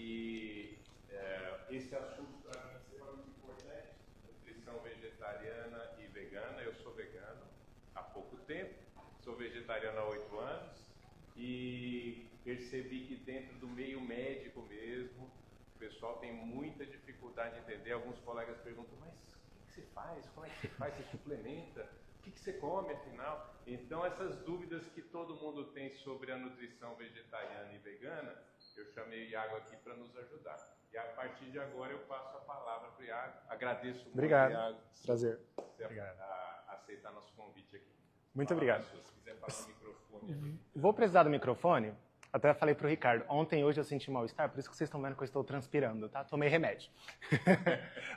que esse assunto para mim é extremamente importante, nutrição vegetariana e vegana. Eu sou vegano há pouco tempo, sou vegetariano há 8 anos e percebi que dentro do meio médico mesmo, o pessoal tem muita dificuldade de entender. Alguns colegas perguntam, mas o que você faz? Como é que você faz? Você suplementa? O que você come, afinal? Então, essas dúvidas que todo mundo tem sobre a nutrição vegetariana e vegana, eu chamei o Iago aqui para nos ajudar. E a partir de agora eu passo a palavra para o Iago. Agradeço muito, obrigado. Iago. Prazer. Obrigado. Aceitar nosso convite aqui. Muito obrigado. Se quiser falar no microfone aqui. Vou precisar do microfone. Até falei pro Ricardo, ontem e hoje eu senti mal-estar, por isso que vocês estão vendo que eu estou transpirando, tá? Tomei remédio.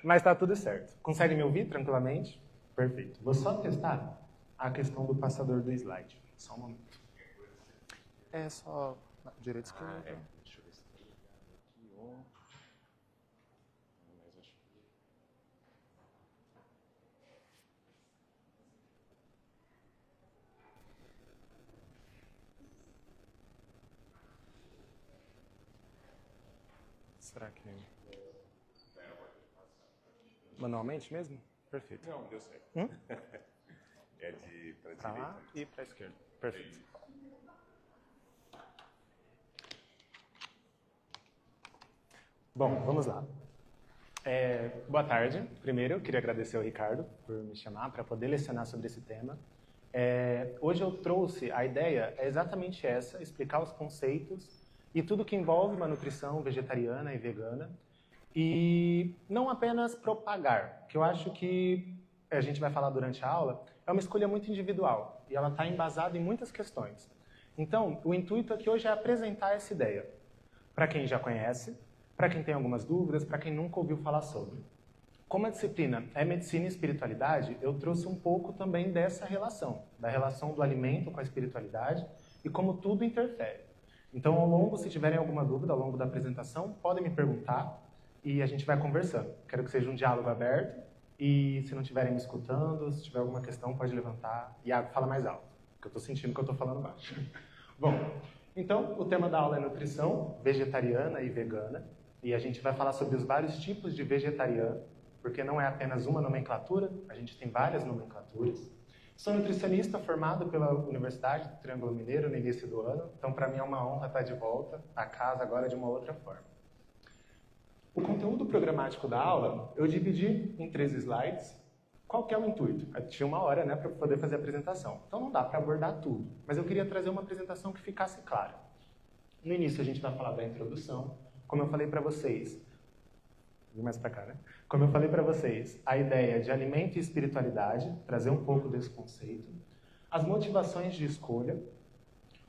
Mas tá tudo certo. Consegue me ouvir tranquilamente? Perfeito. Vou só testar a questão do passador do slide. Só um momento. É só direita e esquerda. Deixa eu ver se tem aqui um. Mas acho que... Será que... Manualmente mesmo? Perfeito. Não, deu certo. É de para Pra direita. lá e pra esquerda. Perfeito. Bom, vamos lá. Boa tarde. Primeiro, eu queria agradecer ao Ricardo por me chamar para poder lecionar sobre esse tema. Hoje eu trouxe, a ideia é exatamente essa, explicar os conceitos e tudo que envolve uma nutrição vegetariana e vegana, e não apenas propagar, que eu acho que a gente vai falar durante a aula, é uma escolha muito individual e ela está embasada em muitas questões. Então, o intuito aqui hoje é apresentar essa ideia para quem já conhece, para quem tem algumas dúvidas, para quem nunca ouviu falar sobre. Como a disciplina é medicina e espiritualidade, eu trouxe um pouco também dessa relação, da relação do alimento com a espiritualidade e como tudo interfere. Então, ao longo, se tiverem alguma dúvida ao longo da apresentação, podem me perguntar e a gente vai conversando. Quero que seja um diálogo aberto e se não estiverem me escutando, se tiver alguma questão, pode levantar. Iago, fala mais alto, porque eu estou sentindo que eu estou falando baixo. Bom, então, o tema da aula é nutrição vegetariana e vegana e a gente vai falar sobre os vários tipos de vegetariano, porque não é apenas uma nomenclatura, a gente tem várias nomenclaturas. Sou nutricionista formado pela Universidade do Triângulo Mineiro no início do ano, então para mim é uma honra estar de volta à casa agora de uma outra forma. O conteúdo programático da aula eu dividi em 3 slides. Qual que é o intuito? Eu tinha 1 hora, né, para poder fazer a apresentação, então não dá para abordar tudo, mas eu queria trazer uma apresentação que ficasse clara. No início a gente vai falar da introdução, como eu falei para vocês, mais para cá, né? Como eu falei para vocês, a ideia de alimento e espiritualidade, trazer um pouco desse conceito, as motivações de escolha,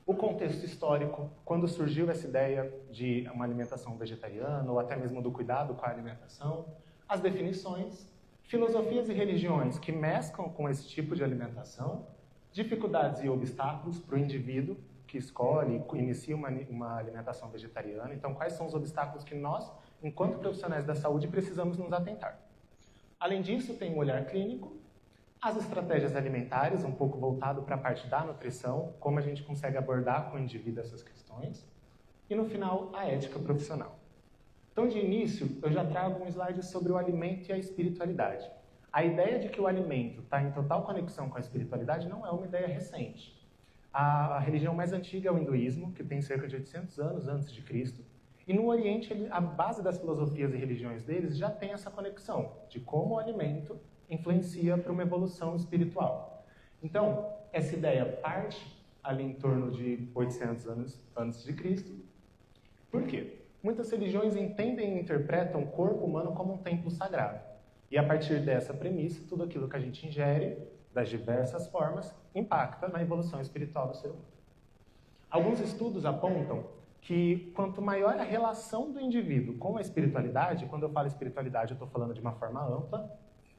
o contexto histórico, quando surgiu essa ideia de uma alimentação vegetariana ou até mesmo do cuidado com a alimentação, as definições, filosofias e religiões que mesclam com esse tipo de alimentação, dificuldades e obstáculos para o indivíduo que escolhe e inicia uma alimentação vegetariana. Então, quais são os obstáculos que nós, enquanto profissionais da saúde, precisamos nos atentar? Além disso, tem um olhar clínico, as estratégias alimentares, um pouco voltado para a parte da nutrição, como a gente consegue abordar com o indivíduo essas questões, e no final, a ética profissional. Então, de início, eu já trago um slide sobre o alimento e a espiritualidade. A ideia de que o alimento está em total conexão com a espiritualidade não é uma ideia recente. A religião mais antiga é o hinduísmo, que tem cerca de 800 anos antes de Cristo, e no Oriente, a base das filosofias e religiões deles já tem essa conexão de como o alimento influencia para uma evolução espiritual. Então, essa ideia parte ali em torno de 800 anos antes de Cristo. Por quê? Muitas religiões entendem e interpretam o corpo humano como um templo sagrado. E a partir dessa premissa, tudo aquilo que a gente ingere, das diversas formas, impacta na evolução espiritual do ser humano. Alguns estudos apontam que quanto maior a relação do indivíduo com a espiritualidade, quando eu falo espiritualidade eu estou falando de uma forma ampla,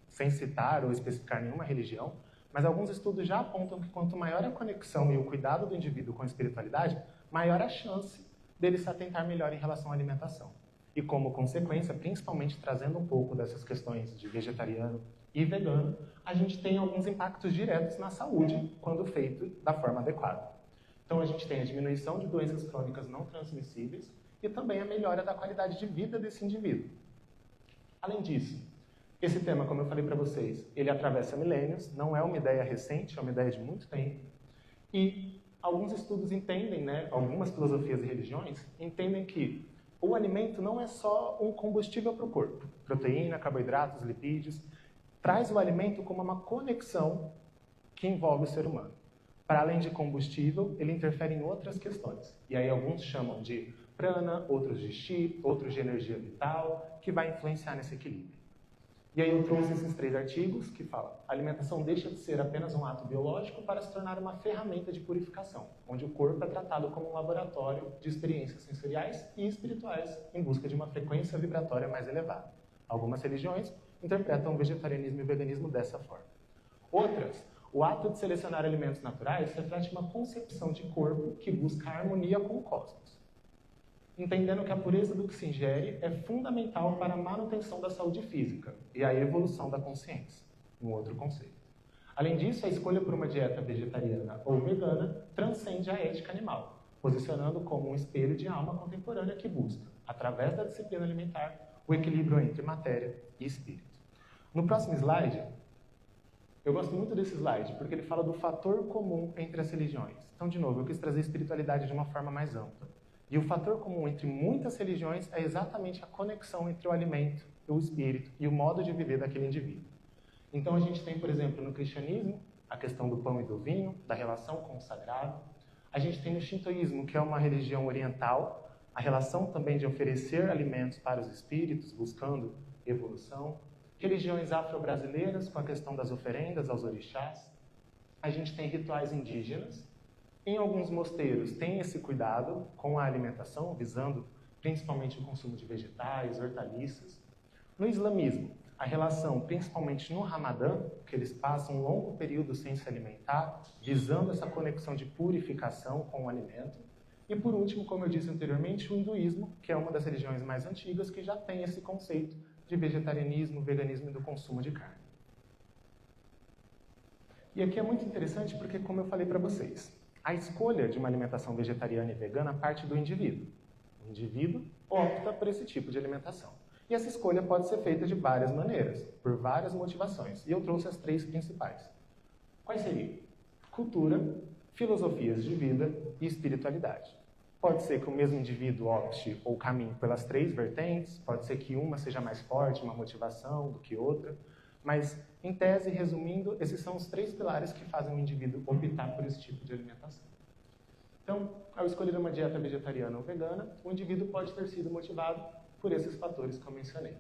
sem citar ou especificar nenhuma religião, mas alguns estudos já apontam que quanto maior a conexão e o cuidado do indivíduo com a espiritualidade, maior a chance dele se atentar melhor em relação à alimentação. E como consequência, principalmente trazendo um pouco dessas questões de vegetariano e vegano, a gente tem alguns impactos diretos na saúde quando feito da forma adequada. Então, a gente tem a diminuição de doenças crônicas não transmissíveis e também a melhora da qualidade de vida desse indivíduo. Além disso, esse tema, como eu falei para vocês, ele atravessa milênios, não é uma ideia recente, é uma ideia de muito tempo. E alguns estudos entendem, algumas filosofias e religiões entendem que o alimento não é só um combustível para o corpo. Proteína, carboidratos, lipídios. Traz o alimento como uma conexão que envolve o ser humano. Para além de combustível, ele interfere em outras questões. E aí alguns chamam de prana, outros de chi, outros de energia vital, que vai influenciar nesse equilíbrio. E aí eu trouxe esses 3 artigos que falam: a alimentação deixa de ser apenas um ato biológico para se tornar uma ferramenta de purificação, onde o corpo é tratado como um laboratório de experiências sensoriais e espirituais em busca de uma frequência vibratória mais elevada. Algumas religiões interpretam o vegetarianismo e o veganismo dessa forma. Outras, o ato de selecionar alimentos naturais reflete uma concepção de corpo que busca a harmonia com o cosmos, entendendo que a pureza do que se ingere é fundamental para a manutenção da saúde física e a evolução da consciência, um outro conceito. Além disso, a escolha por uma dieta vegetariana ou vegana transcende a ética animal, posicionando como um espelho de alma contemporânea que busca, através da disciplina alimentar, o equilíbrio entre matéria e espírito. No próximo slide, eu gosto muito desse slide, porque ele fala do fator comum entre as religiões. Então, de novo, eu quis trazer a espiritualidade de uma forma mais ampla. E o fator comum entre muitas religiões é exatamente a conexão entre o alimento, o espírito e o modo de viver daquele indivíduo. Então, a gente tem, por exemplo, no cristianismo, a questão do pão e do vinho, da relação com o sagrado. A gente tem no shintoísmo, que é uma religião oriental, a relação também de oferecer alimentos para os espíritos, buscando evolução. Religiões afro-brasileiras, com a questão das oferendas aos orixás. A gente tem rituais indígenas. Em alguns mosteiros tem esse cuidado com a alimentação, visando principalmente o consumo de vegetais, hortaliças. No islamismo, a relação, principalmente no Ramadã, que eles passam um longo período sem se alimentar, visando essa conexão de purificação com o alimento. E por último, como eu disse anteriormente, o hinduísmo, que é uma das religiões mais antigas, que já tem esse conceito de vegetarianismo, veganismo e do consumo de carne. E aqui é muito interessante porque, como eu falei para vocês, a escolha de uma alimentação vegetariana e vegana parte do indivíduo. O indivíduo opta por esse tipo de alimentação. E essa escolha pode ser feita de várias maneiras, por várias motivações. E eu trouxe as 3 principais. Quais seriam? Cultura, filosofias de vida e espiritualidade. Pode ser que o mesmo indivíduo opte ou caminhe pelas 3 vertentes, pode ser que uma seja mais forte, uma motivação do que outra, mas, em tese, resumindo, esses são os 3 pilares que fazem o indivíduo optar por esse tipo de alimentação. Então, ao escolher uma dieta vegetariana ou vegana, o indivíduo pode ter sido motivado por esses fatores que eu mencionei.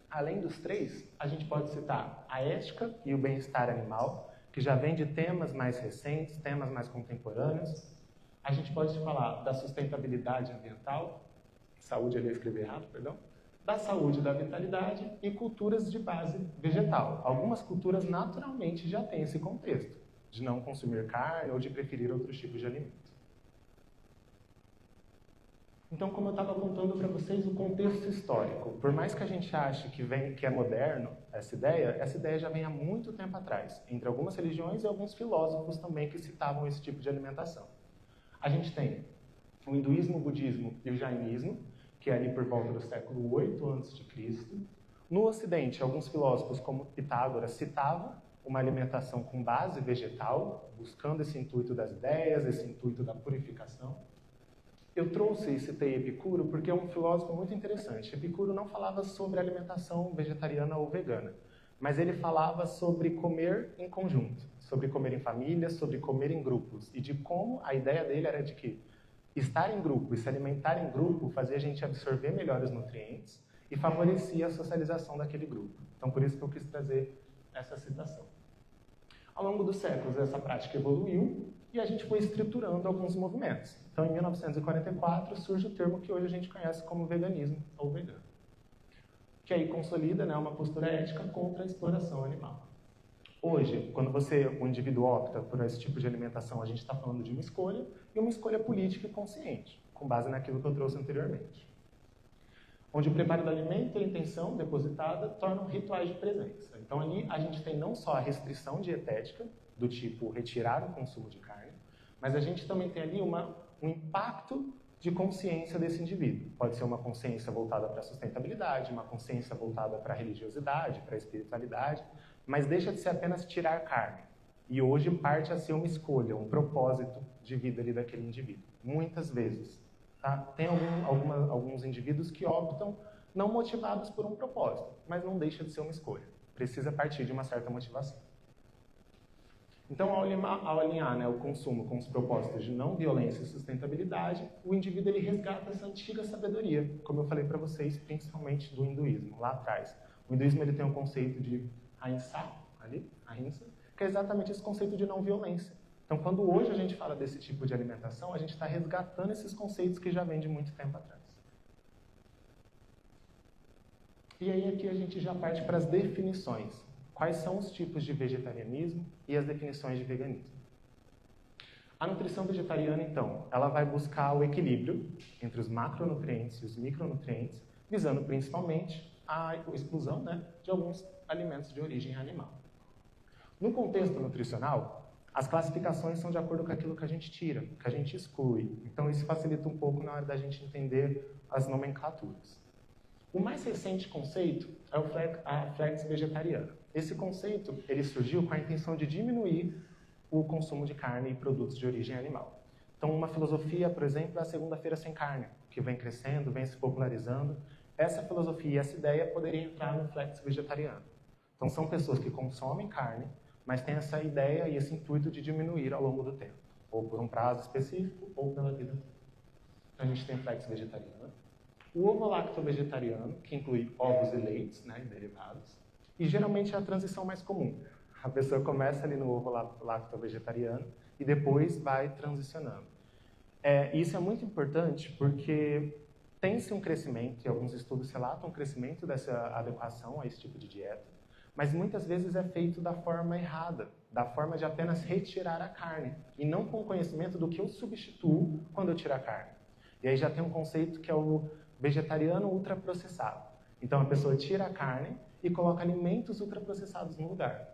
Além dos 3, a gente pode citar a ética e o bem-estar animal, que já vem de temas mais recentes, temas mais contemporâneos. A gente pode falar da sustentabilidade ambiental, saúde, ali eu escrevi errado, perdão, da saúde e da vitalidade e culturas de base vegetal. Algumas culturas naturalmente já têm esse contexto, de não consumir carne ou de preferir outros tipos de alimento. Então, como eu estava contando para vocês, o contexto histórico, por mais que a gente ache que é moderno essa ideia já vem há muito tempo atrás, entre algumas religiões e alguns filósofos também que citavam esse tipo de alimentação. A gente tem o hinduísmo, o budismo e o jainismo, que é ali por volta do século 8 a.C. No Ocidente, alguns filósofos, como Pitágoras, citavam uma alimentação com base vegetal, buscando esse intuito das ideias, esse intuito da purificação. Eu trouxe e citei Epicuro porque é um filósofo muito interessante. Epicuro não falava sobre alimentação vegetariana ou vegana, mas ele falava sobre comer em conjunto, sobre comer em família, sobre comer em grupos, e de como a ideia dele era de que estar em grupo e se alimentar em grupo fazia a gente absorver melhor os nutrientes e favorecia a socialização daquele grupo. Então, por isso que eu quis trazer essa citação. Ao longo dos séculos, essa prática evoluiu e a gente foi estruturando alguns movimentos. Então, em 1944, surge o termo que hoje a gente conhece como veganismo ou vegano, que aí consolida uma postura ética contra a exploração animal. Hoje, quando o indivíduo opta por esse tipo de alimentação, a gente está falando de uma escolha, e uma escolha política e consciente, com base naquilo que eu trouxe anteriormente. Onde o preparo do alimento e a intenção depositada tornam rituais de presença. Então, ali a gente tem não só a restrição dietética, do tipo retirar o consumo de carne, mas a gente também tem ali um impacto de consciência desse indivíduo. Pode ser uma consciência voltada para a sustentabilidade, uma consciência voltada para a religiosidade, para a espiritualidade, mas deixa de ser apenas tirar carne. E hoje parte a ser uma escolha, um propósito de vida ali daquele indivíduo. Muitas vezes. Tá? Tem alguns indivíduos que optam não motivados por um propósito, mas não deixa de ser uma escolha. Precisa partir de uma certa motivação. Então, ao alinhar, né, o consumo com os propósitos de não violência e sustentabilidade, o indivíduo ele resgata essa antiga sabedoria, como eu falei para vocês, principalmente do hinduísmo, lá atrás. O hinduísmo ele tem um conceito de ahimsa, que é exatamente esse conceito de não violência. Então, quando hoje a gente fala desse tipo de alimentação, a gente está resgatando esses conceitos que já vêm de muito tempo atrás. E aí aqui a gente já parte para as definições. Quais são os tipos de vegetarianismo e as definições de veganismo? A nutrição vegetariana, então, ela vai buscar o equilíbrio entre os macronutrientes e os micronutrientes, visando principalmente a exclusão, né, de alguns alimentos de origem animal. No contexto nutricional, as classificações são de acordo com aquilo que a gente tira, que a gente exclui. Então, isso facilita um pouco na hora da gente entender as nomenclaturas. O mais recente conceito é a flex vegetariana. Esse conceito ele surgiu com a intenção de diminuir o consumo de carne e produtos de origem animal. Então, uma filosofia, por exemplo, é a segunda-feira sem carne, que vem crescendo, vem se popularizando. Essa filosofia e essa ideia poderia entrar no flex vegetariano. Então, são pessoas que consomem carne, mas têm essa ideia e esse intuito de diminuir ao longo do tempo, ou por um prazo específico, ou pela vida toda. Então, a gente tem flex vegetariano. O ovo-lacto-vegetariano, que inclui ovos e leites, né, e derivados. E geralmente é a transição mais comum. A pessoa começa ali no ovo-lacto-vegetariano e depois vai transicionando. Isso é muito importante porque tem-se um crescimento, e alguns estudos relatam um crescimento dessa adequação a esse tipo de dieta, mas muitas vezes é feito da forma errada, da forma de apenas retirar a carne, e não com o conhecimento do que eu substituo quando eu tiro a carne. E aí já tem um conceito que é o vegetariano ultraprocessado. Então a pessoa tira a carne e coloca alimentos ultraprocessados no lugar.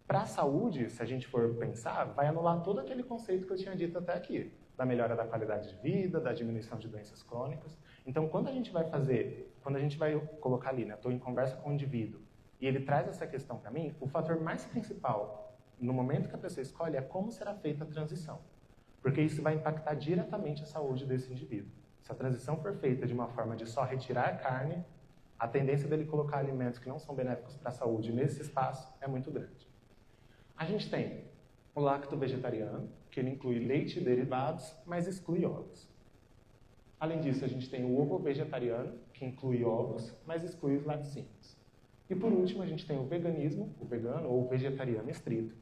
Para a saúde, se a gente for pensar, vai anular todo aquele conceito que eu tinha dito até aqui, da melhora da qualidade de vida, da diminuição de doenças crônicas. Então, quando a gente vai colocar ali, né, estou em conversa com um indivíduo, e ele traz essa questão para mim, o fator mais principal, no momento que a pessoa escolhe, é como será feita a transição. Porque isso vai impactar diretamente a saúde desse indivíduo. Se a transição for feita de uma forma de só retirar a carne, a tendência dele colocar alimentos que não são benéficos para a saúde nesse espaço é muito grande. A gente tem o lacto-vegetariano, que ele inclui leite e derivados, mas exclui ovos. Além disso, a gente tem o ovo-vegetariano, que inclui ovos, mas exclui os laticínios. E por último, a gente tem o veganismo, o vegano ou o vegetariano estrito,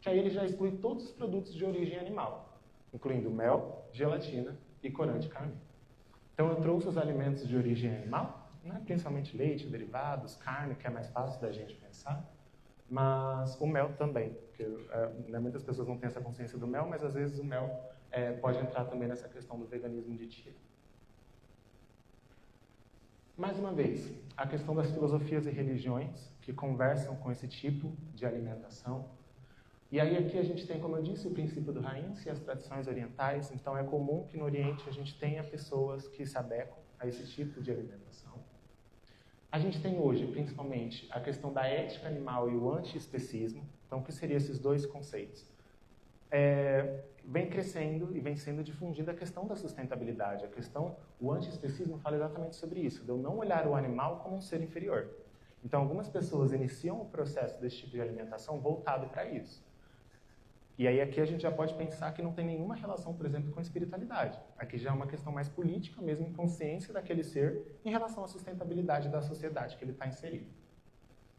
que aí ele já exclui todos os produtos de origem animal, incluindo mel, gelatina e corante carmim. Então eu trouxe os alimentos de origem animal, né, principalmente leite, derivados, carne, que é mais fácil da gente pensar, mas o mel também, porque muitas pessoas não têm essa consciência do mel, mas às vezes o mel pode entrar também nessa questão do veganismo de tiro. Mais uma vez, a questão das filosofias e religiões que conversam com esse tipo de alimentação. E aí aqui a gente tem, como eu disse, o princípio do Heinz e as tradições orientais. Então é comum que no Oriente a gente tenha pessoas que se adequam a esse tipo de alimentação. A gente tem hoje, principalmente, a questão da ética animal e o antiespecismo. Então, o que seriam esses dois conceitos? Vem crescendo e vem sendo difundida a questão da sustentabilidade. O antiespecismo fala exatamente sobre isso, de eu não olhar o animal como um ser inferior. Então, algumas pessoas iniciam o processo desse tipo de alimentação voltado para isso. E aí aqui a gente já pode pensar que não tem nenhuma relação, por exemplo, com a espiritualidade. Aqui já é uma questão mais política, mesmo em consciência daquele ser, em relação à sustentabilidade da sociedade que ele está inserido.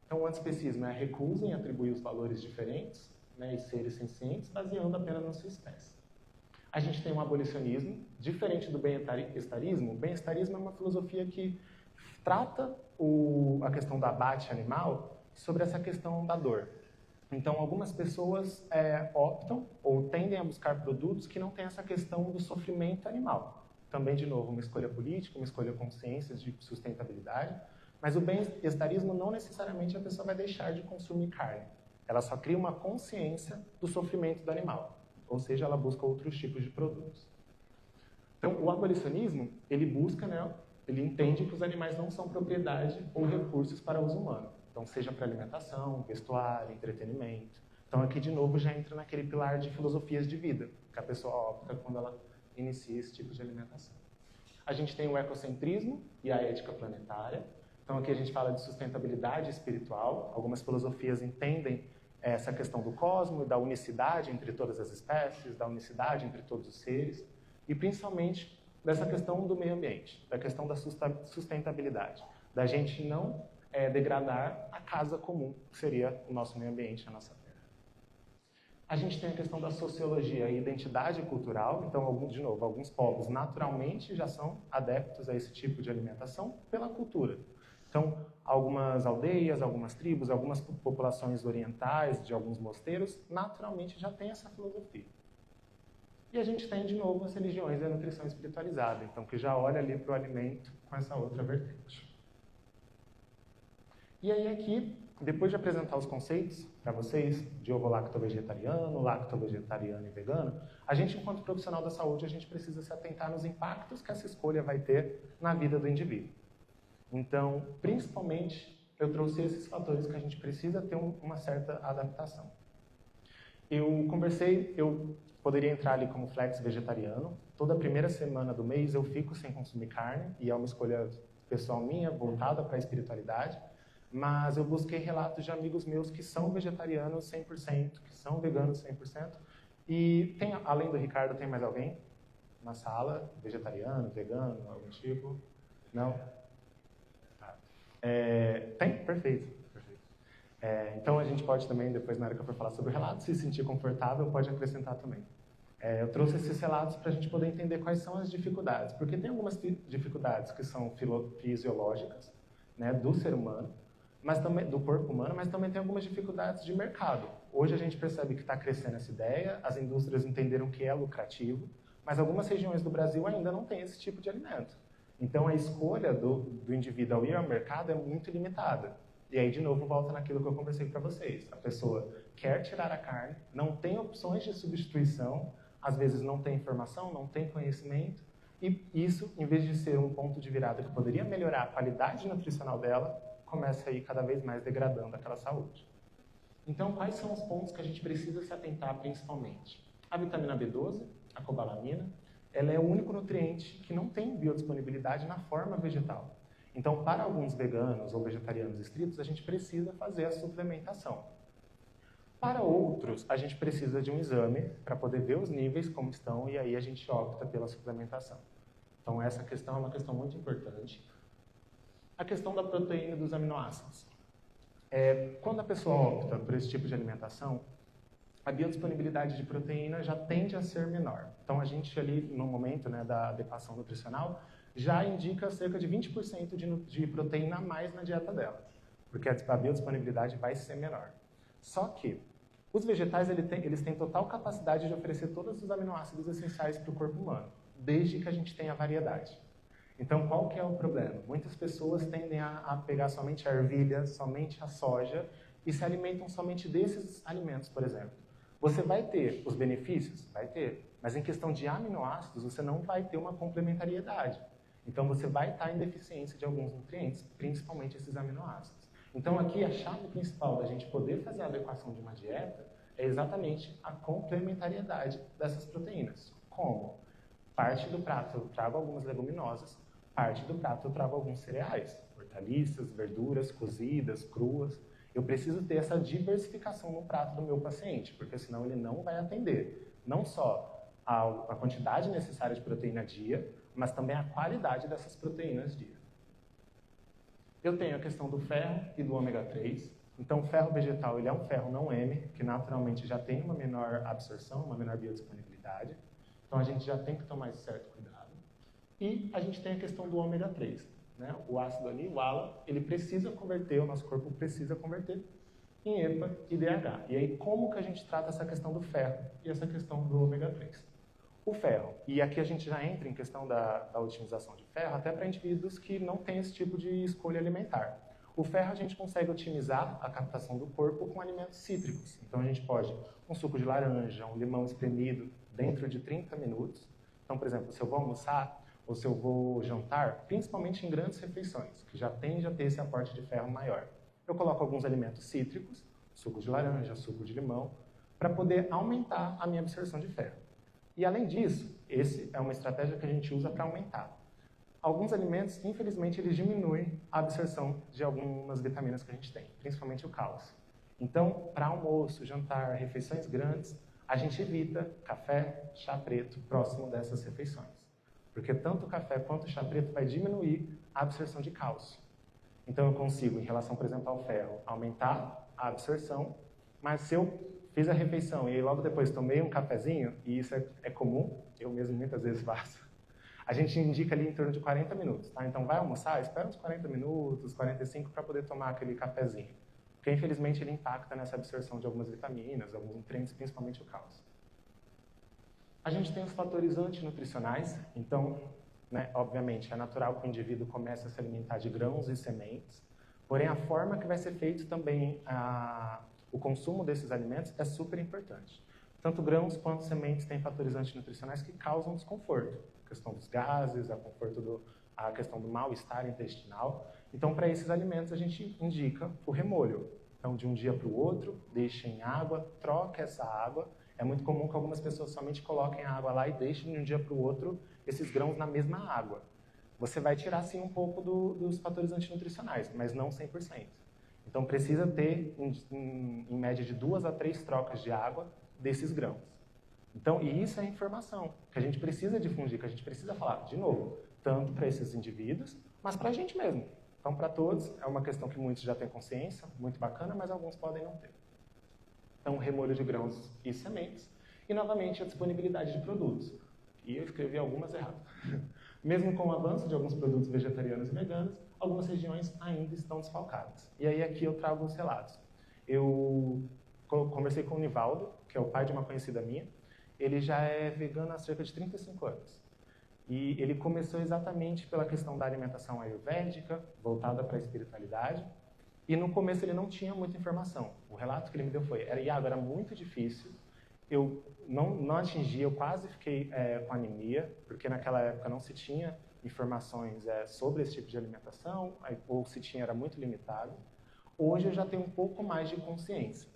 Então, o antiespecismo é a recusa em atribuir os valores diferentes, né, e seres sencientes, baseando apenas na sua espécie. A gente tem um abolicionismo, diferente do bem-estarismo. O bem-estarismo é uma filosofia que trata a questão do abate animal sobre essa questão da dor. Então, algumas pessoas optam ou tendem a buscar produtos que não têm essa questão do sofrimento animal. Também, de novo, uma escolha política, uma escolha consciência de sustentabilidade, mas o bem-estarismo não necessariamente a pessoa vai deixar de consumir carne. Ela só cria uma consciência do sofrimento do animal. ou seja, ela busca outros tipos de produtos. Então, o abolicionismo, ele busca, né, ele entende que os animais não são propriedade ou recursos para uso humano. Então, seja para alimentação, vestuário, entretenimento. Então, aqui, de novo, já entra naquele pilar de filosofias de vida, que a pessoa opta quando ela inicia esse tipo de alimentação. A gente tem o ecocentrismo e a ética planetária. Então, aqui a gente fala de sustentabilidade espiritual. Algumas filosofias entendem essa questão do cosmos, da unicidade entre todas as espécies, da unicidade entre todos os seres, e principalmente dessa questão do meio ambiente, da questão da sustentabilidade, da gente não degradar a casa comum, que seria o nosso meio ambiente, a nossa terra. A gente tem a questão da sociologia e identidade cultural. Então, de novo, alguns povos naturalmente já são adeptos a esse tipo de alimentação pela cultura. Então, algumas aldeias, algumas tribos, algumas populações orientais de alguns mosteiros, naturalmente já têm essa filosofia. E a gente tem, de novo, as religiões e a nutrição espiritualizada, então, que já olha ali para o alimento com essa outra vertente. E aí aqui, depois de apresentar os conceitos para vocês, de ovo-lacto-vegetariano, lacto-vegetariano e vegano, a gente, enquanto profissional da saúde, a gente precisa se atentar nos impactos que essa escolha vai ter na vida do indivíduo. Então, principalmente, eu trouxe esses fatores que a gente precisa ter uma certa adaptação. Eu poderia entrar ali como flex vegetariano. Toda primeira semana do mês eu fico sem consumir carne, e é uma escolha pessoal minha, voltada para a espiritualidade. Mas eu busquei relatos de amigos meus que são vegetarianos 100%, que são veganos 100%. E tem, além do Ricardo, tem mais alguém na sala? Vegetariano, vegano, algum tipo? Não? Tá. Tem? Perfeito. Então a gente pode também, depois na hora que eu for falar sobre o relato, se sentir confortável, pode acrescentar também. Eu trouxe esses relatos para a gente poder entender quais são as dificuldades, porque tem algumas dificuldades que são fisiológicas, né, do ser humano, mas também do corpo humano, mas também tem algumas dificuldades de mercado. Hoje a gente percebe que está crescendo essa ideia, as indústrias entenderam que é lucrativo, mas algumas regiões do Brasil ainda não têm esse tipo de alimento. Então a escolha do indivíduo ao ir ao mercado é muito limitada. E aí, de novo, volta naquilo que eu conversei para vocês. A pessoa quer tirar a carne, não tem opções de substituição, às vezes não tem informação, não tem conhecimento, e isso, em vez de ser um ponto de virada que poderia melhorar a qualidade nutricional dela, começa a ir cada vez mais degradando aquela saúde. Então, quais são os pontos que a gente precisa se atentar principalmente? A vitamina B12, a cobalamina, ela é o único nutriente que não tem biodisponibilidade na forma vegetal. Então, para alguns veganos ou vegetarianos estritos, a gente precisa fazer a suplementação. Para outros, a gente precisa de um exame para poder ver os níveis como estão, e aí a gente opta pela suplementação. Então, essa questão é uma questão muito importante. A questão da proteína e dos aminoácidos. Quando a pessoa opta por esse tipo de alimentação, a biodisponibilidade de proteína já tende a ser menor. Então, a gente ali, no momento, né, da adequação nutricional, já indica cerca de 20% de proteína a mais na dieta dela, porque a biodisponibilidade vai ser menor. Só que os vegetais eles têm total capacidade de oferecer todos os aminoácidos essenciais para o corpo humano, desde que a gente tenha variedade. Então, qual que é o problema? Muitas pessoas tendem a pegar somente a ervilha, somente a soja, e se alimentam somente desses alimentos, por exemplo. Você vai ter os benefícios? Vai ter. Mas em questão de aminoácidos, você não vai ter uma complementariedade. Então, você vai estar em deficiência de alguns nutrientes, principalmente esses aminoácidos. Então, aqui, a chave principal da gente poder fazer a adequação de uma dieta é exatamente a complementariedade dessas proteínas. Como? Parte do prato eu trago algumas leguminosas, parte do prato eu trago alguns cereais, hortaliças, verduras cozidas, cruas. Eu preciso ter essa diversificação no prato do meu paciente, porque senão ele não vai atender não só a quantidade necessária de proteína dia, mas também a qualidade dessas proteínas dia. Eu tenho a questão do ferro e do ômega 3. Então, o ferro vegetal ele é um ferro não M, que naturalmente já tem uma menor absorção, uma menor biodisponibilidade. Então, a gente já tem que tomar esse certo cuidado. E a gente tem a questão do ômega 3. Né? O ácido ali, o ALA, ele precisa converter, o nosso corpo precisa converter em EPA e DHA. E aí, como que a gente trata essa questão do ferro e essa questão do ômega 3? O ferro, e aqui a gente já entra em questão da otimização de ferro, até para indivíduos que não têm esse tipo de escolha alimentar. O ferro a gente consegue otimizar a captação do corpo com alimentos cítricos. Então a gente pode um suco de laranja, um limão espremido dentro de 30 minutos. Então, por exemplo, se eu vou almoçar ou se eu vou jantar, principalmente em grandes refeições, que já tende a ter esse aporte de ferro maior, eu coloco alguns alimentos cítricos, suco de laranja, suco de limão, para poder aumentar a minha absorção de ferro. E além disso, essa é uma estratégia que a gente usa para aumentar. Alguns alimentos, infelizmente, eles diminuem a absorção de algumas vitaminas que a gente tem, principalmente o cálcio. Então, para almoço, jantar, refeições grandes, a gente evita café, chá preto próximo dessas refeições. Porque tanto o café quanto o chá preto vai diminuir a absorção de cálcio. Então, eu consigo, em relação, por exemplo, ao ferro, aumentar a absorção, mas se eu fiz a refeição e logo depois tomei um cafezinho, e isso é comum, eu mesmo muitas vezes faço, a gente indica ali em torno de 40 minutos, tá? Então vai almoçar, espera uns 40 minutos, 45 para poder tomar aquele cafezinho. Porque infelizmente ele impacta nessa absorção de algumas vitaminas, alguns nutrientes, principalmente o cálcio. A gente tem os fatores antinutricionais, então, né, obviamente é natural que o indivíduo comece a se alimentar de grãos e sementes, porém a forma que vai ser feito também o consumo desses alimentos é super importante. Tanto grãos quanto sementes têm fatores antinutricionais que causam desconforto. A questão dos gases, a questão do mal-estar intestinal. Então, para esses alimentos, a gente indica o remolho. Então, de um dia para o outro, deixe em água, troque essa água. É muito comum que algumas pessoas somente coloquem a água lá e deixem de um dia para o outro esses grãos na mesma água. Você vai tirar, sim, um pouco dos fatores antinutricionais, mas não 100%. Então, precisa ter, em média, de 2 a 3 trocas de água desses grãos. Então, e isso é informação que a gente precisa difundir, que a gente precisa falar, de novo, tanto para esses indivíduos, mas para a gente mesmo. Então, para todos, é uma questão que muitos já têm consciência, muito bacana, mas alguns podem não ter. Então, remolho de grãos e sementes. E, novamente, a disponibilidade de produtos. E eu escrevi algumas erradas. Mesmo com o avanço de alguns produtos vegetarianos e veganos, algumas regiões ainda estão desfalcadas. E aí, aqui eu trago os relatos. Eu conversei com o Nivaldo, que é o pai de uma conhecida minha. Ele já é vegano há cerca de 35 anos. E ele começou exatamente pela questão da alimentação ayurvédica, voltada para a espiritualidade. E no começo ele não tinha muita informação. O relato que ele me deu foi, Iago, era muito difícil, eu não atingia, eu quase fiquei com anemia, porque naquela época não se tinha informações sobre esse tipo de alimentação, ou se tinha era muito limitado. Hoje eu já tenho um pouco mais de consciência.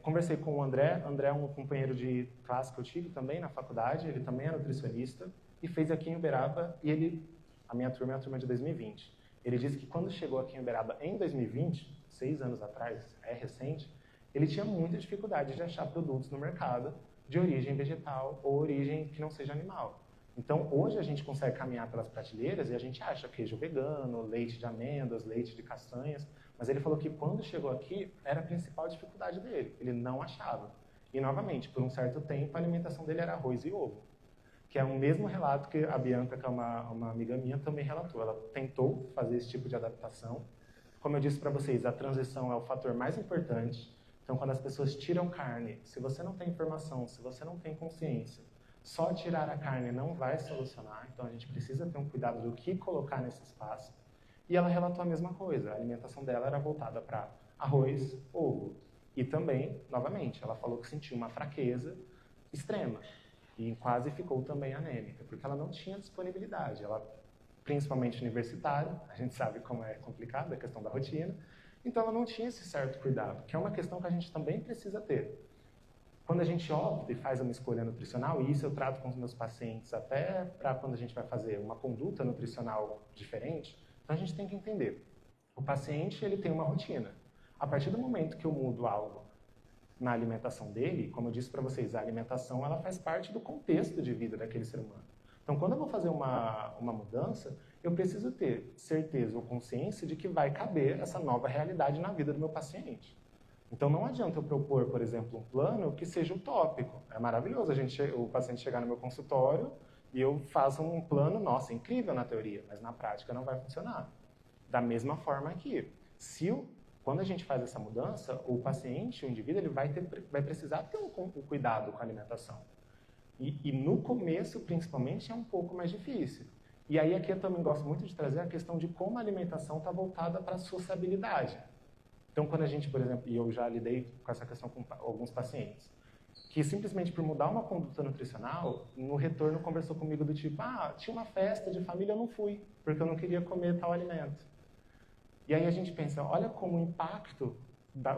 Conversei com o André é um companheiro de classe que eu tive também na faculdade, ele também é nutricionista, e fez aqui em Uberaba, e a minha turma é a turma de 2020. Ele disse que quando chegou aqui em Uberaba em 2020, 6 anos atrás, é recente, ele tinha muita dificuldade de achar produtos no mercado de origem vegetal ou origem que não seja animal. Então, hoje a gente consegue caminhar pelas prateleiras e a gente acha queijo vegano, leite de amêndoas, leite de castanhas, mas ele falou que quando chegou aqui, era a principal dificuldade dele, ele não achava. E, novamente, por um certo tempo, a alimentação dele era arroz e ovo, que é o mesmo relato que a Bianca, que é uma amiga minha, também relatou. Ela tentou fazer esse tipo de adaptação. Como eu disse para vocês, a transição é o fator mais importante. Então, quando as pessoas tiram carne, se você não tem informação, se você não tem consciência, só tirar a carne não vai solucionar. Então, a gente precisa ter um cuidado do que colocar nesse espaço. E ela relatou a mesma coisa. A alimentação dela era voltada para arroz, ovo. E também, novamente, ela falou que sentiu uma fraqueza extrema. E quase ficou também anêmica, porque ela não tinha disponibilidade. Ela, principalmente universitária, a gente sabe como é complicado a questão da rotina, então ela não tinha esse certo cuidado, que é uma questão que a gente também precisa ter. Quando a gente opta e faz uma escolha nutricional, e isso eu trato com os meus pacientes até para quando a gente vai fazer uma conduta nutricional diferente, então a gente tem que entender. O paciente ele tem uma rotina. A partir do momento que eu mudo algo na alimentação dele, como eu disse para vocês, a alimentação ela faz parte do contexto de vida daquele ser humano. Então, quando eu vou fazer uma mudança, eu preciso ter certeza ou consciência de que vai caber essa nova realidade na vida do meu paciente. Então, não adianta eu propor, por exemplo, um plano que seja utópico. É maravilhoso o paciente chegar no meu consultório e eu faço um plano, nossa, incrível na teoria, mas na prática não vai funcionar. Da mesma forma aqui, quando a gente faz essa mudança, o paciente, o indivíduo, ele vai precisar ter um cuidado com a alimentação. E no começo, principalmente, é um pouco mais difícil. E aí aqui eu também gosto muito de trazer a questão de como a alimentação está voltada para a sociabilidade. Então, quando a gente, por exemplo, e eu já lidei com essa questão com alguns pacientes, que simplesmente por mudar uma conduta nutricional, no retorno conversou comigo do tipo, tinha uma festa de família, eu não fui, porque eu não queria comer tal alimento. E aí a gente pensa, olha como o impacto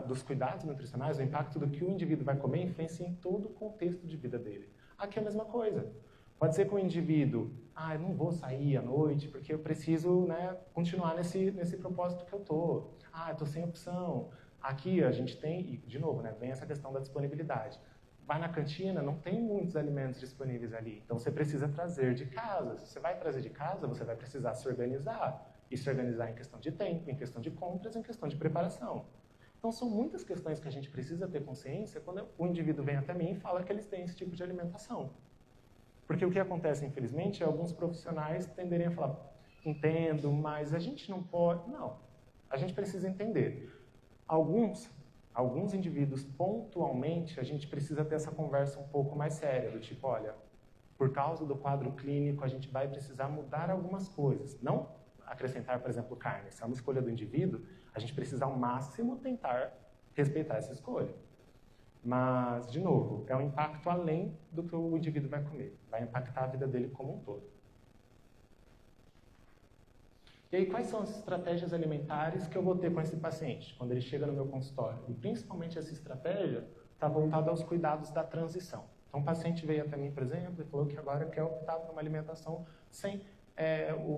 dos cuidados nutricionais, o impacto do que o indivíduo vai comer influencia em todo o contexto de vida dele. Aqui é a mesma coisa. Pode ser que o indivíduo, eu não vou sair à noite porque eu preciso, né, continuar nesse propósito que eu estou. Eu estou sem opção. Aqui a gente tem, e de novo, né, vem essa questão da disponibilidade. Vai na cantina, não tem muitos alimentos disponíveis ali. Então você precisa trazer de casa. Se você vai trazer de casa, você vai precisar se organizar. E se organizar em questão de tempo, em questão de compras, em questão de preparação. Então são muitas questões que a gente precisa ter consciência quando o indivíduo vem até mim e fala que eles têm esse tipo de alimentação. Porque o que acontece, infelizmente, é alguns profissionais tenderem a falar, entendo, mas a gente não pode... Não, a gente precisa entender. Alguns indivíduos, pontualmente, a gente precisa ter essa conversa um pouco mais séria, do tipo, olha, por causa do quadro clínico, a gente vai precisar mudar algumas coisas. Não acrescentar, por exemplo, carne. Se é uma escolha do indivíduo, a gente precisa ao máximo tentar respeitar essa escolha. Mas, de novo, é um impacto além do que o indivíduo vai comer. Vai impactar a vida dele como um todo. E aí, quais são as estratégias alimentares que eu vou ter com esse paciente, quando ele chega no meu consultório? E, principalmente, essa estratégia está voltada aos cuidados da transição. Então, o paciente veio até mim, por exemplo, e falou que agora quer optar por uma alimentação sem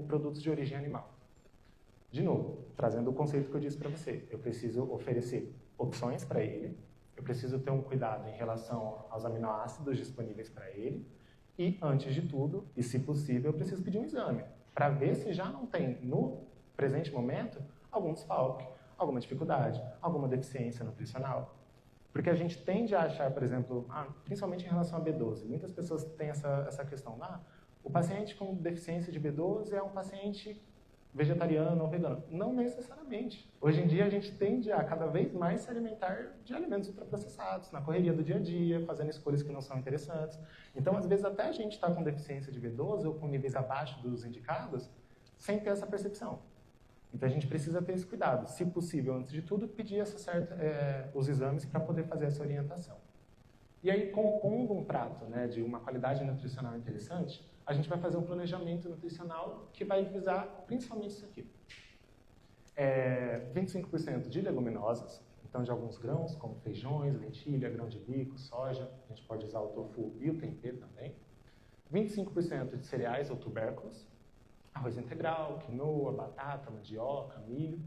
produtos de origem animal. De novo, trazendo o conceito que eu disse para você. Eu preciso oferecer opções para ele, eu preciso ter um cuidado em relação aos aminoácidos disponíveis para ele, e, antes de tudo, e se possível, eu preciso pedir um exame, para ver se já não tem, no presente momento, algum desfalque, alguma dificuldade, alguma deficiência nutricional. Porque a gente tende a achar, por exemplo, principalmente em relação a B12, muitas pessoas têm essa questão, o paciente com deficiência de B12 é um paciente vegetariano ou vegano. Não necessariamente. Hoje em dia a gente tende a cada vez mais se alimentar de alimentos ultraprocessados, na correria do dia a dia, fazendo escolhas que não são interessantes. Então, às vezes, até a gente está com deficiência de B12 ou com níveis abaixo dos indicados, sem ter essa percepção. Então, a gente precisa ter esse cuidado. Se possível, antes de tudo, pedir os exames para poder fazer essa orientação. E aí, compondo um prato, né, de uma qualidade nutricional interessante, a gente vai fazer um planejamento nutricional que vai visar principalmente isso aqui. 25% de leguminosas, então de alguns grãos, como feijões, lentilha, grão de bico, soja, a gente pode usar o tofu e o tempê também. 25% de cereais ou tubérculos, arroz integral, quinoa, batata, mandioca, milho.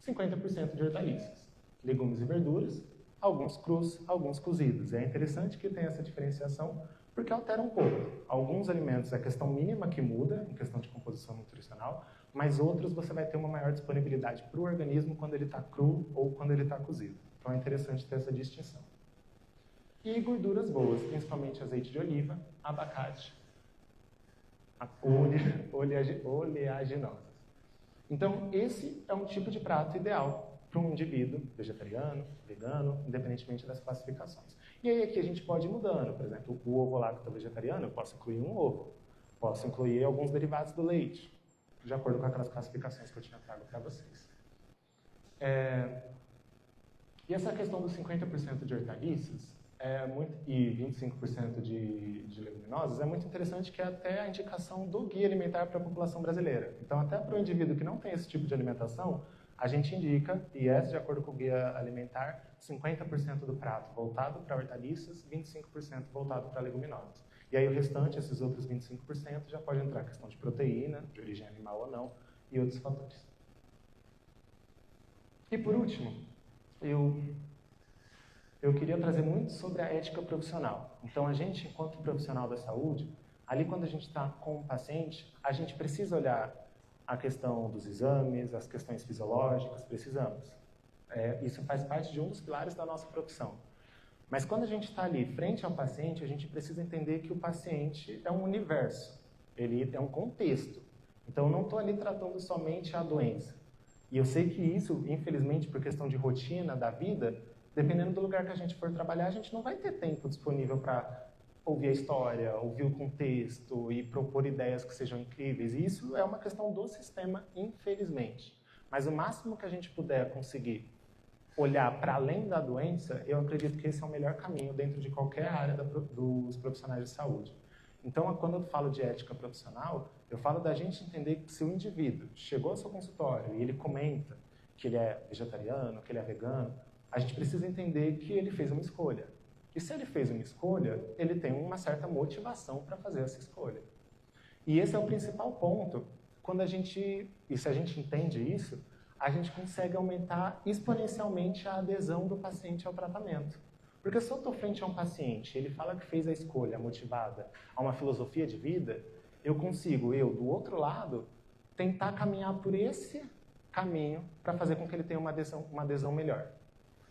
50% de hortaliças, legumes e verduras, alguns crus, alguns cozidos. É interessante que tenha essa diferenciação, porque altera um pouco. Alguns alimentos é a questão mínima que muda, em questão de composição nutricional, mas outros você vai ter uma maior disponibilidade para o organismo quando ele está cru ou quando ele está cozido. Então é interessante ter essa distinção. E gorduras boas, principalmente azeite de oliva, abacate, oleaginosas. Então esse é um tipo de prato ideal para um indivíduo vegetariano, vegano, independentemente das classificações. E aí aqui a gente pode ir mudando. Por exemplo, o ovo lacto vegetariano, eu posso incluir um ovo. Posso incluir alguns derivados do leite, de acordo com aquelas classificações que eu tinha trago para vocês. E essa questão dos 50% de hortaliças e 25% de leguminosas é muito interessante, que é até a indicação do guia alimentar para a população brasileira. Então, até para o indivíduo que não tem esse tipo de alimentação, a gente indica, e de acordo com o guia alimentar, 50% do prato voltado para hortaliças, 25% voltado para leguminosas. E aí o restante, esses outros 25%, já pode entrar a questão de proteína, de origem animal ou não, e outros fatores. E por último, eu queria trazer muito sobre a ética profissional. Então a gente, enquanto profissional da saúde, ali quando a gente está com o paciente, a gente precisa olhar a questão dos exames, as questões fisiológicas, precisamos. Isso faz parte de um dos pilares da nossa profissão. Mas quando a gente está ali frente ao paciente, a gente precisa entender que o paciente é um universo, ele é um contexto. Então eu não estou ali tratando somente a doença. E eu sei que isso, infelizmente, por questão de rotina da vida, dependendo do lugar que a gente for trabalhar, a gente não vai ter tempo disponível para ouvir a história, ouvir o contexto e propor ideias que sejam incríveis. E isso é uma questão do sistema, infelizmente. Mas o máximo que a gente puder conseguir olhar para além da doença, eu acredito que esse é o melhor caminho dentro de qualquer área dos profissionais de saúde. Então, quando eu falo de ética profissional, eu falo da gente entender que se o indivíduo chegou ao seu consultório e ele comenta que ele é vegetariano, que ele é vegano, a gente precisa entender que ele fez uma escolha. E se ele fez uma escolha, ele tem uma certa motivação para fazer essa escolha. E esse é o principal ponto. E se a gente entende isso, a gente consegue aumentar exponencialmente a adesão do paciente ao tratamento. Porque se eu estou frente a um paciente, ele fala que fez a escolha motivada a uma filosofia de vida, eu consigo, do outro lado, tentar caminhar por esse caminho para fazer com que ele tenha uma adesão melhor.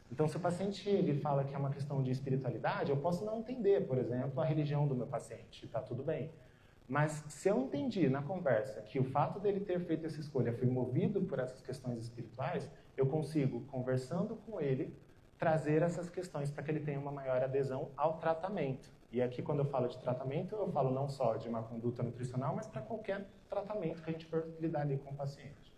Então, se o paciente ele fala que é uma questão de espiritualidade, eu posso não entender, por exemplo, a religião do meu paciente, está tudo bem. Mas se eu entendi na conversa que o fato dele ter feito essa escolha foi movido por essas questões espirituais, eu consigo, conversando com ele, trazer essas questões para que ele tenha uma maior adesão ao tratamento. E aqui, quando eu falo de tratamento, eu falo não só de uma conduta nutricional, mas para qualquer tratamento que a gente for lidar ali com o paciente.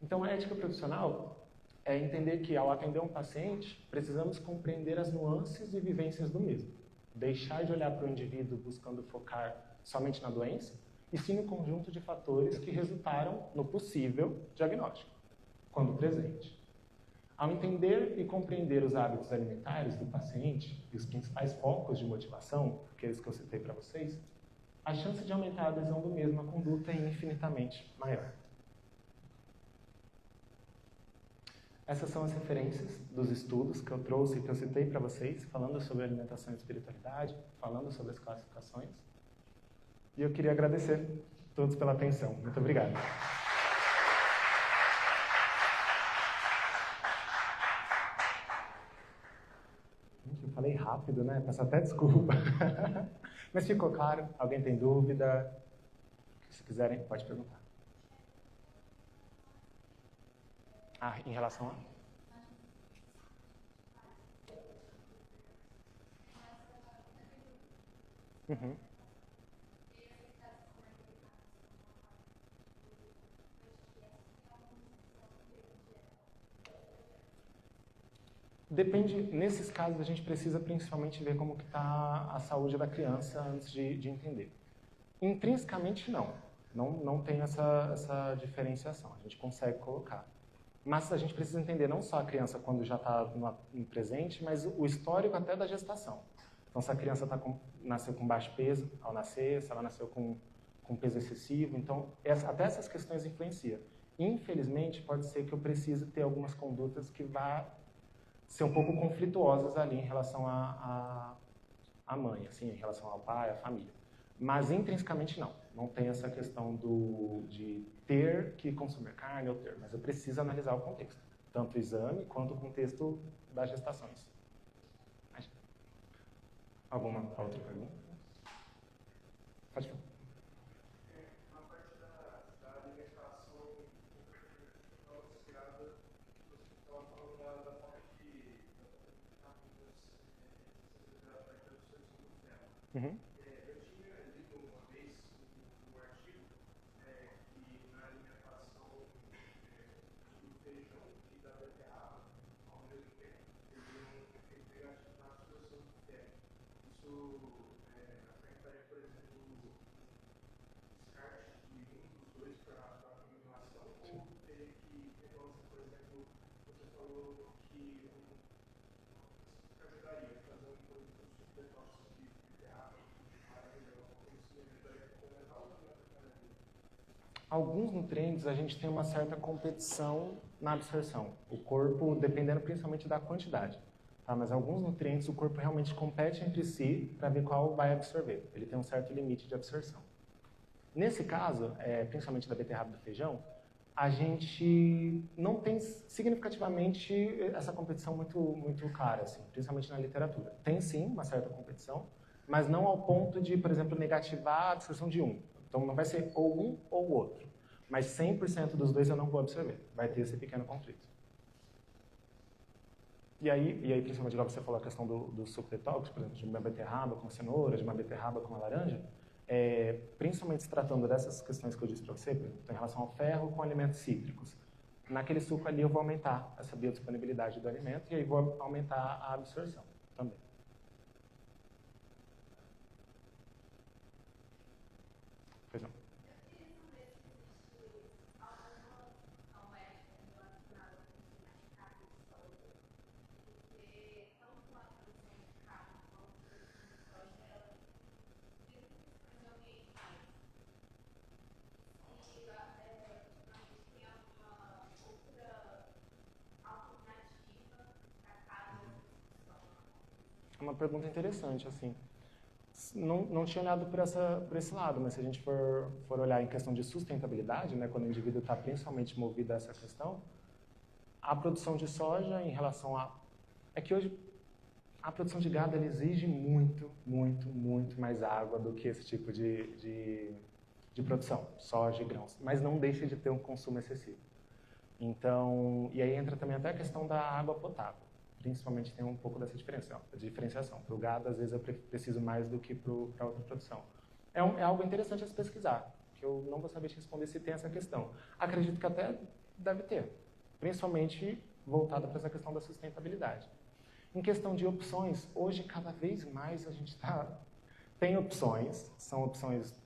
Então, a ética profissional é entender que, ao atender um paciente, precisamos compreender as nuances e vivências do mesmo. Deixar de olhar para o indivíduo buscando focar somente na doença, e sim no conjunto de fatores que resultaram no possível diagnóstico, quando presente. Ao entender e compreender os hábitos alimentares do paciente e os principais focos de motivação, aqueles que eu citei para vocês, a chance de aumentar a adesão do mesmo à conduta é infinitamente maior. Essas são as referências dos estudos que eu trouxe e que eu citei para vocês, falando sobre alimentação e espiritualidade, falando sobre as classificações. E eu queria agradecer a todos pela atenção. Muito obrigado. Eu falei rápido, né? Peço até desculpa. Mas ficou claro? Alguém tem dúvida? Se quiserem, pode perguntar. Em relação a? Uhum. Depende, nesses casos a gente precisa principalmente ver como que está a saúde da criança antes de entender. Intrinsecamente não tem essa diferenciação, a gente consegue colocar. Mas a gente precisa entender não só a criança quando já está no presente, mas o histórico até da gestação. Então, se a criança nasceu com baixo peso ao nascer, se ela nasceu com peso excessivo, então até essas questões influenciam. Infelizmente, pode ser que eu precise ter algumas condutas que vá ser um pouco conflituosas ali em relação à mãe, assim, em relação ao pai, à família. Mas intrinsecamente não tem essa questão de ter que consumir carne ou ter, mas eu preciso analisar o contexto, tanto o exame quanto o contexto das gestações. Alguma outra pergunta? Pode falar. Na parte da alimentação associada, você estava falando da parte de Uhum. Eu tinha lido uma vez um artigo que na alimentação do feijão e da beterraba, ao mesmo tempo, teriam um efeito negativo na absorção do ferro. Isso afetaria, por exemplo, o descarte de um dos dois para a formulação, ou teria que, por exemplo, você falou que ajudaria a fazer um produto de detox de beterraba, Alguns nutrientes a gente tem uma certa competição na absorção. O corpo, dependendo principalmente da quantidade. Tá? Mas alguns nutrientes o corpo realmente compete entre si para ver qual vai absorver. Ele tem um certo limite de absorção. Nesse caso, principalmente da beterraba e do feijão, a gente não tem significativamente essa competição muito clara, assim, principalmente na literatura. Tem sim uma certa competição, mas não ao ponto de, por exemplo, negativar a absorção de um. Então não vai ser ou um ou o outro. Mas 100% dos dois eu não vou absorver. Vai ter esse pequeno conflito. E aí, principalmente, igual você falou a questão do suco detox, por exemplo, de uma beterraba com cenoura, de uma beterraba com uma laranja, principalmente se tratando dessas questões que eu disse para você, por exemplo, em relação ao ferro com alimentos cítricos. Naquele suco ali eu vou aumentar essa biodisponibilidade do alimento e aí vou aumentar a absorção também. Pois não. É uma pergunta interessante, assim. Não tinha olhado por esse lado, mas se a gente for olhar em questão de sustentabilidade, né, quando o indivíduo está principalmente movido a essa questão, a produção de soja em relação a... É que hoje a produção de gado ela exige muito, muito, muito mais água do que esse tipo de produção, soja e grãos, mas não deixa de ter um consumo excessivo. Então, e aí entra também até a questão da água potável. Principalmente tem um pouco dessa diferenciação. Para o gado, às vezes, eu preciso mais do que para outra produção. É algo interessante a se pesquisar, que eu não vou saber te responder se tem essa questão. Acredito que até deve ter, principalmente voltada para essa questão da sustentabilidade. Em questão de opções, hoje, cada vez mais a gente tem opções, são opções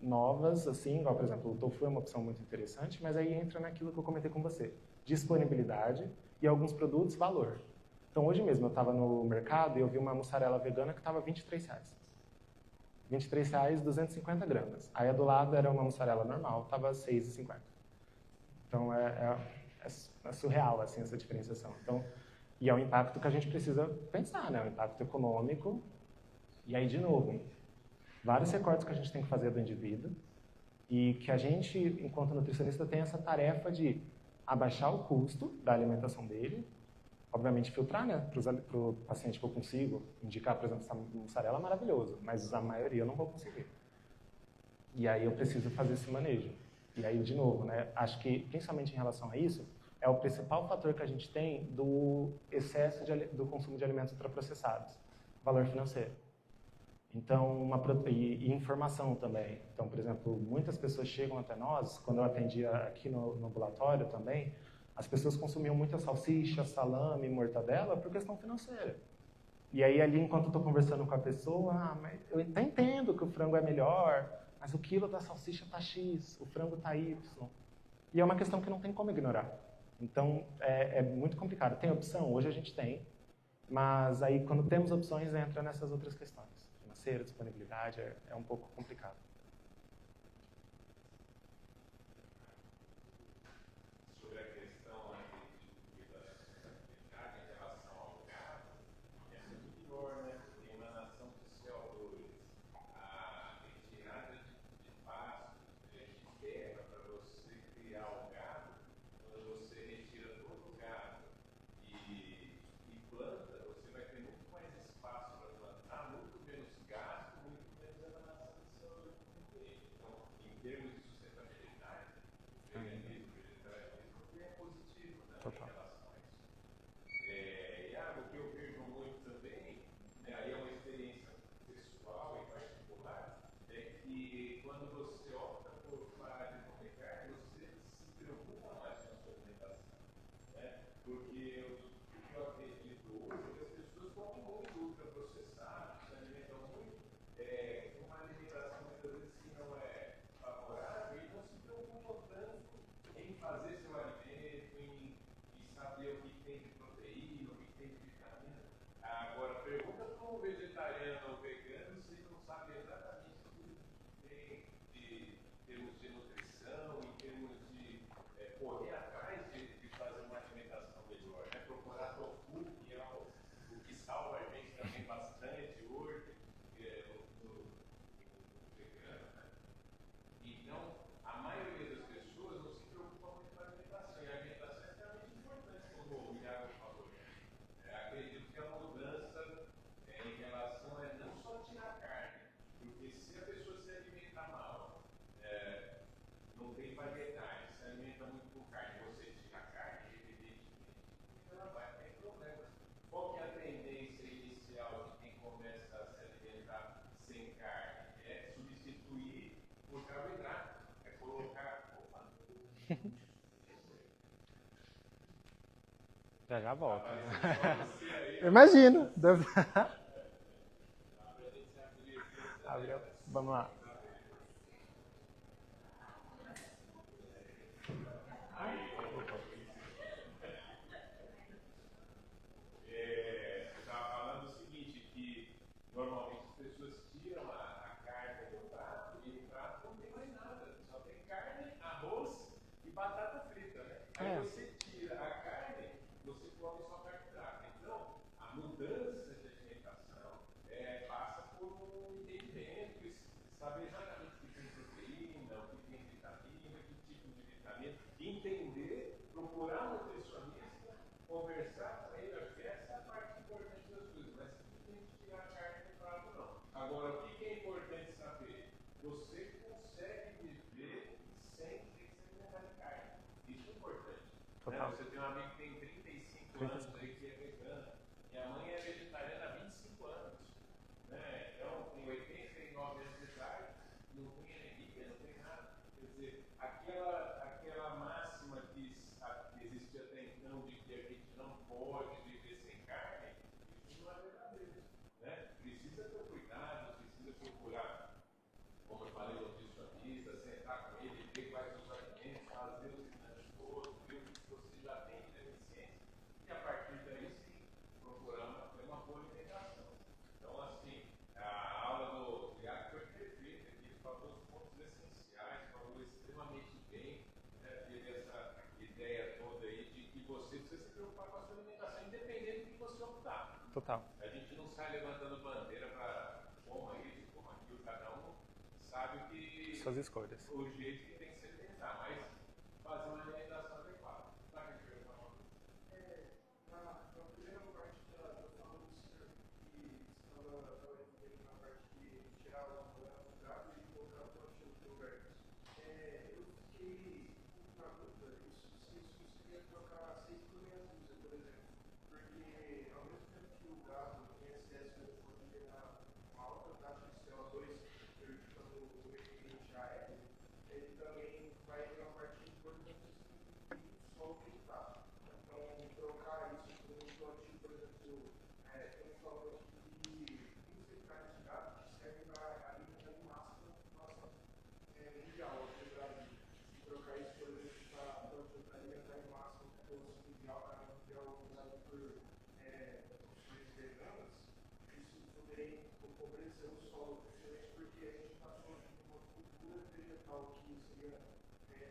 novas, assim, igual, por exemplo, o tofu é uma opção muito interessante, mas aí entra naquilo que eu comentei com você, disponibilidade e alguns produtos, valor. Então, hoje mesmo, eu estava no mercado e eu vi uma mussarela vegana que estava R$23. R$23, 250 gramas. Aí, do lado, era uma mussarela normal, estava R$6,50. Então, é surreal, assim, essa diferenciação. Então, e é um impacto que a gente precisa pensar, né? O impacto econômico. E aí, de novo, vários recortes que a gente tem que fazer do indivíduo e que a gente, enquanto nutricionista, tem essa tarefa de abaixar o custo da alimentação dele, obviamente filtrar, né, para o paciente que eu consigo indicar, por exemplo, essa mussarela é maravilhoso, mas a maioria eu não vou conseguir. E aí eu preciso fazer esse manejo. E aí, de novo, né, acho que, principalmente em relação a isso, é o principal fator que a gente tem do excesso do consumo de alimentos ultraprocessados, valor financeiro. Então, e informação também. Então, por exemplo, muitas pessoas chegam até nós, quando eu atendia aqui no ambulatório também, as pessoas consumiam muita salsicha, salame, mortadela por questão financeira. E aí, ali, enquanto eu estou conversando com a pessoa, mas eu até entendo que o frango é melhor, mas o quilo da salsicha está X, o frango está Y. E é uma questão que não tem como ignorar. Então, é muito complicado. Tem opção? Hoje a gente tem, mas aí, quando temos opções, entra nessas outras questões. Financeira, disponibilidade, é um pouco complicado. Já já volto. Imagino. Abriu. Vamos lá. Você estava falando o seguinte, que normalmente as pessoas tiram a carne do prato e o prato não tem mais nada, só tem carne, arroz e batata frita, né? Aí você tira a carne, você come só carboidrato. Então, a mudança de alimentação passa por um entendimento, saber exatamente o que tem proteína, o que tem vitamina, que tipo de vitamina, entender, procurar um nutricionista, conversar com ele. Acho que essa é a parte importante das coisas, mas simplesmente tirar a carne do prato não. Agora, o que é importante saber? Você consegue viver sem ter que se alimentar de carne. Isso é importante. Né? Você tem um amigo que tem 35 anos aí que é vegano. Minha mãe é vegetariana há 25 anos. Né? Então, tem 89 anos de idade, não tem anemia, não tem nada. Quer dizer, aquela máxima que existia até então de que a gente não pode viver sem carne, isso não é verdadeiro. Né? Precisa ter cuidado, precisa procurar, como eu falei, nutricionista, sentar com ele, ver quais os alimentos, fazer os exames todos, ver o que você já tem de deficiência, e a partir daí sim, procurar ter uma boa alimentação. Então, assim, a aula do Iago foi perfeita, ele falou os pontos essenciais, falou extremamente bem, né? Teve essa ideia toda aí de que você precisa se preocupar com a sua alimentação, independente do que você optar. Total. A gente não sai levantando bandeira para coma isso, coma aquilo, cada um sabe o que Suas escolhas. o jeito que tem que se alimentar, mas fazer uma alimentação adequada. Sabe o que eu ia falar? Na primeira parte da fala do senhor, que estava entendendo na parte de tirar o gado e colocar o potinho no lugar. Eu fiquei na dúvida se isso seria trocar 6 por meia dúzia, por exemplo. Porque ao mesmo tempo que o gado tem excesso de proteína, uma alta taxa de CO2, prejudicando o meio ambiente aéreo, ele também vai ter uma parte importantíssima do solo que ele está. Então, trocar isso por um plantio, por exemplo, estamos falando aqui de 20 hectares de gado que servem para alimentar em massa a população mundial aqui no Brasil. Se trocar isso, por exemplo, para alimentar em massa a população mundial usada por opções veganas, isso poderia empobrecer o solo, principalmente porque a gente está falando de uma cultura vegetal que seria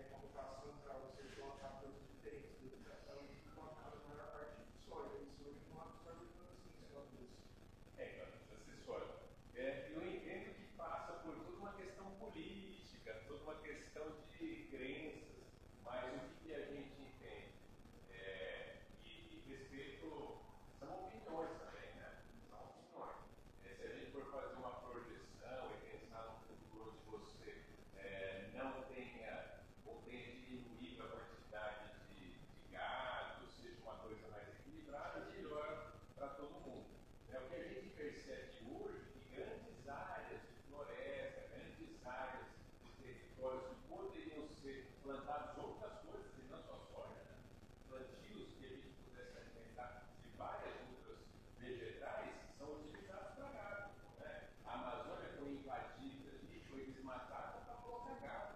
uma rotação para você plantar coisas diferentes da vegetação e plantar a maior parte de soja. Isso hoje não absorve tanto assim CO2. Precisa ser sólido. Eu entendo que passa por toda uma questão política, toda uma questão de crenças, mas o que a gente entende? E respeito, são opiniões também, né? São opiniões. Se a gente for fazer uma projeção e pensar num futuro onde você não tenha ou tenha diminuído a quantidade de gado, seja uma coisa mais equilibrada, melhor para todo mundo. O que a gente percebe hoje, que grandes áreas de floresta, grandes áreas de territórios que poderiam ser plantados outras coisas, e não só soja, né? Plantios que a gente pudesse alimentar de várias outras vegetais, são utilizados para gado. Né? A Amazônia foi invadida e foi desmatada para colocar gado.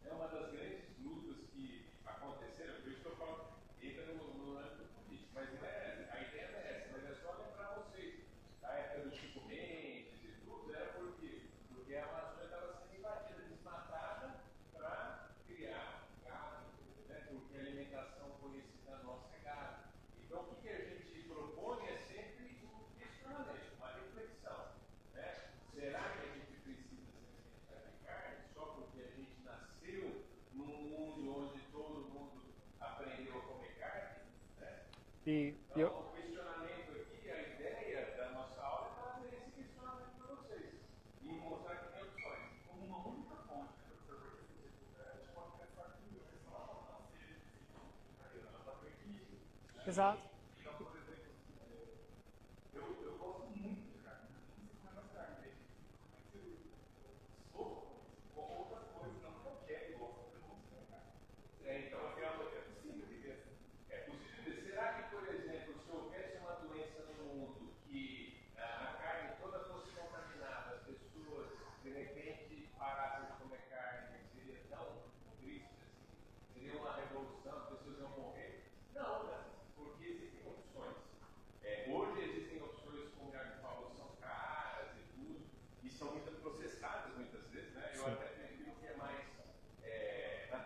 É uma das grandes lutas que aconteceram, por isso que eu falo, entra no âmbito político, mas não é, a ideia não é essa, mas é só lembrar vocês, da época do Chico Mendes e tudo, era por quê? Porque a Amazônia estava sendo invadida, desmatada para criar gado, né? Porque a alimentação conhecida nossa é gado. Então o que a gente propõe é sempre um questionamento, uma reflexão. Né? Será que a gente precisa se alimentar de carne só porque a gente nasceu num mundo onde todo mundo aprendeu a comer carne? Né? Então, o questionamento aqui, a ideia da nossa aula é fazer esse questionamento para vocês e mostrar que tem opções. Como uma única fonte, professor, porque a gente pode pensar que não seja ela foi equilíbrio. Exato. Então, por exemplo, eu gosto muito de carne, não sei comer mais carne, mas sou com outras coisas, não que eu quero, eu gosto de muito comer carne.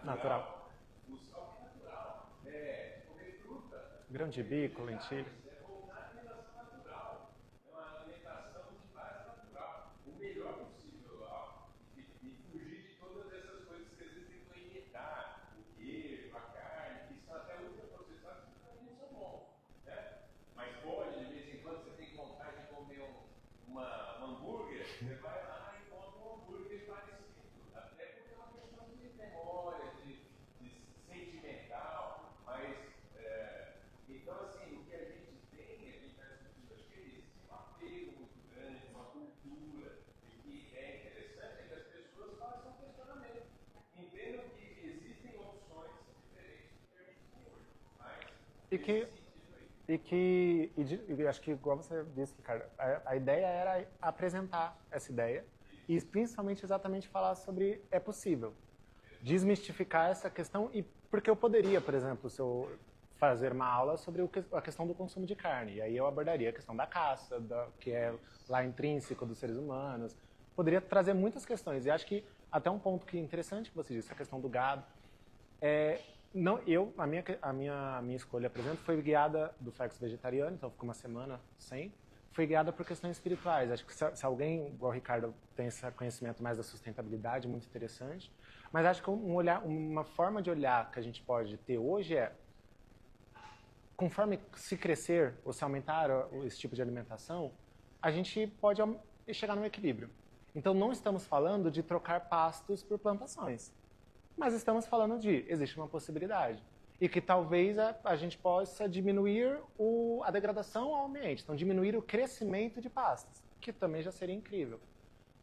Natural. O sal é natural. Comer fruta. Grão de bico, lentilha. É voltar à alimentação natural. É uma alimentação de base natural. O melhor possível. E fugir de todas essas coisas que às vezes tentam imitar. O queijo, a carne, que são até ultraprocessados, que também não são bons. Né? Mas pode, de vez em quando, você tem vontade de comer um hambúrguer, você vai lá e compra um hambúrguer parecido. Até porque é uma questão de memória, de sentimental. Mas, então, assim, o que a gente tem, a gente está discutindo, acho que existe um apego muito grande, uma cultura, e o que é interessante é que as pessoas façam questionamento. Entendam que existem opções diferentes do que a gente tem hoje. Mas, e acho que, igual você disse, Ricardo, a ideia era apresentar essa ideia e principalmente exatamente falar sobre é possível. Desmistificar essa questão, e porque eu poderia, por exemplo, se eu fazer uma aula sobre a questão do consumo de carne, e aí eu abordaria a questão da caça, que é lá intrínseco dos seres humanos. Poderia trazer muitas questões, e acho que até um ponto que é interessante que você disse, a questão do gado. Não, a minha escolha, por exemplo, foi guiada do Flex vegetariano, então ficou uma semana sem. Foi guiada por questões espirituais. Acho que se alguém, igual o Ricardo, tem esse conhecimento mais da sustentabilidade, muito interessante. Mas acho que uma forma de olhar que a gente pode ter hoje é, conforme se crescer ou se aumentar esse tipo de alimentação, a gente pode chegar num equilíbrio. Então não estamos falando de trocar pastos por plantações. Mas estamos falando existe uma possibilidade. E que talvez a gente possa diminuir a degradação ao ambiente. Então, diminuir o crescimento de pastas, que também já seria incrível.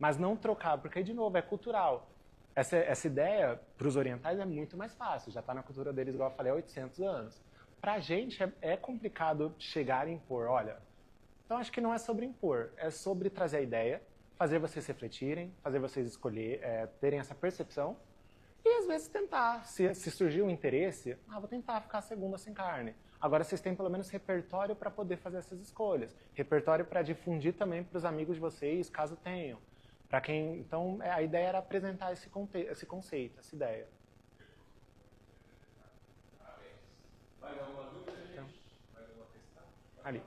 Mas não trocar, porque, de novo, é cultural. Essa ideia, para os orientais, é muito mais fácil. Já está na cultura deles, igual eu falei, há 800 anos. Para a gente, é complicado chegar e impor. Olha, então acho que não é sobre impor. É sobre trazer a ideia, fazer vocês refletirem, fazer vocês terem essa percepção. E às vezes tentar, se surgir um interesse, vou tentar ficar a segunda sem carne. Agora vocês têm pelo menos repertório para poder fazer essas escolhas. Repertório para difundir também para os amigos de vocês, caso tenham. Então, a ideia era apresentar esse conceito, essa ideia. Mais alguma dúvida, gente? Mais alguma questão? Ali.